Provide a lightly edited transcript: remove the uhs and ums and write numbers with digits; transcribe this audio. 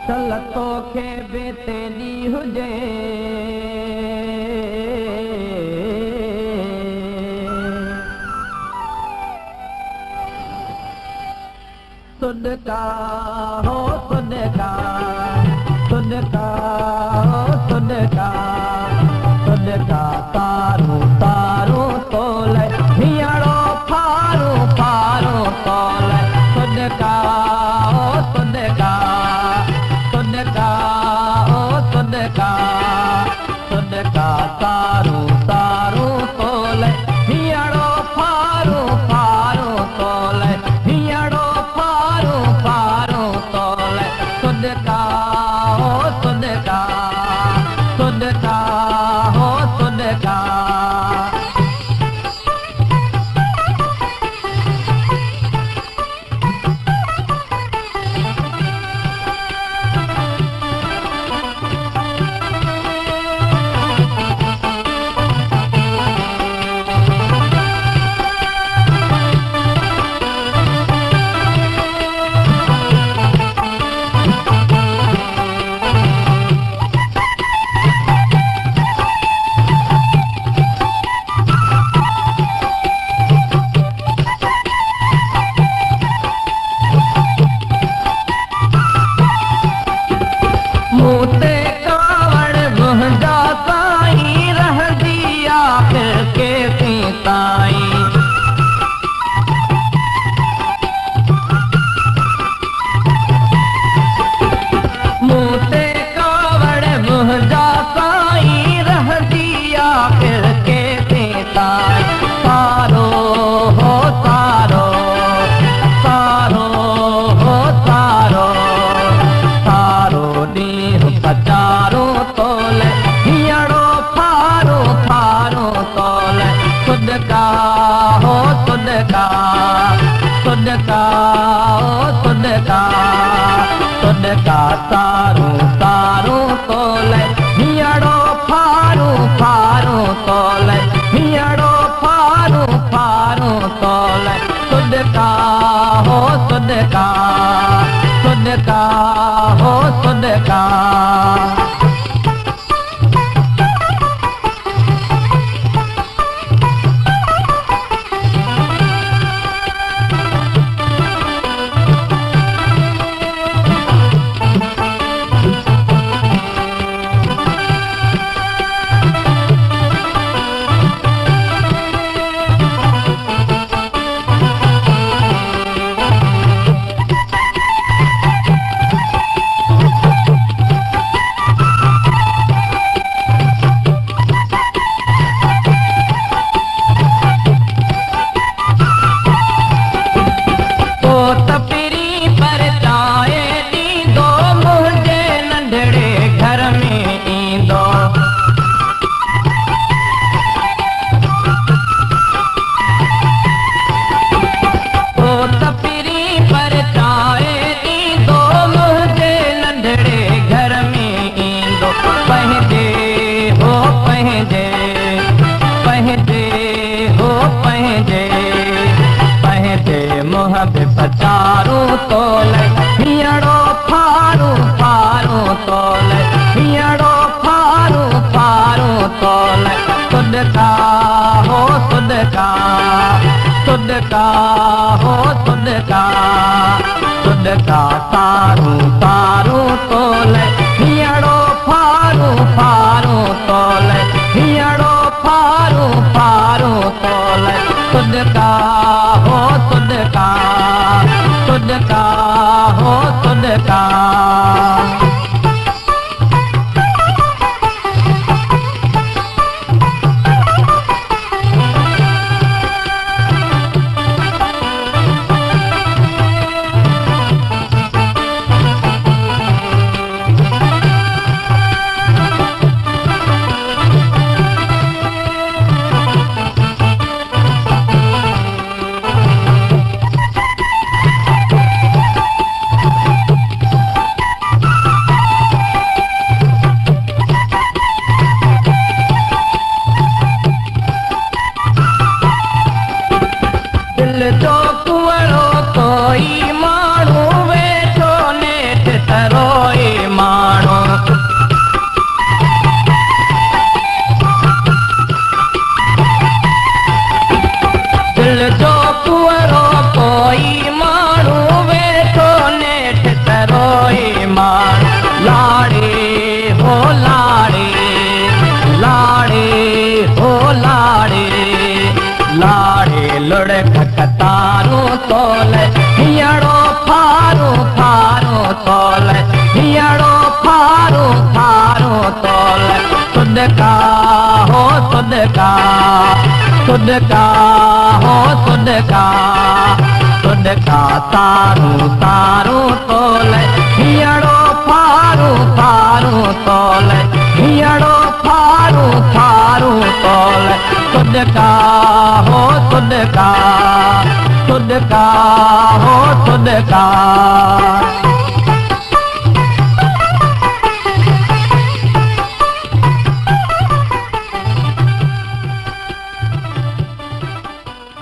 चल तोखे बेतेली हुजे सुनका हो सुनका सुनका हो सुनका सुनका तारू तारू तोले हियाड़ो फारू फारू तोले सुनका हो सुनका सुनका हो सुनका सुनका तारू तारू तोले हियाड़ो फारू फारू तोले हियाड़ो फारू फारू तोले सुनका हो सुनका सुनका हो सुनका मूते कावड़ मुंहिंजा साईं रहंदी आख़िर केसीं ताईं मूते कावड़ मुंहिंजा साईं रहंदी आख़िर केसीं ताईं सारो हो सारो सारो हो सारो सारो नीर पचारो तोले हियाड़ो फारो फारो तोले सुनका हो सुनका सुनका हो सुनका सुनका तारू तारू तोले हियाड़ो फारो फारो तोले हियाड़ो फारो फारो तोले सुनका हो सुनका सुनका हो सुनका पचारू तोले हियाड़ो फारू फारू तोले हियाड़ो फारू फारू तोले सुनका हो सुनका सुनका हो सुनका सुनका तारू तारू तोले हियाड़ो फारू फारू तोले हियाड़ो फारू फारू तोले सुनका हो सुनका सुनका हो सुनका कोई माण्हू वेठो नेठि तरोए कतारू तोल हियड़ो फारू फारू तोल हियड़ो फारू फारू तोल सुदका हो सुदका सुदका हो सुदका सुदका तारू तारू तोल हियड़ो फारू फारू तोल हियड़ो फारू फारू तोल सुदका हो सुदका सुदका हो सुदका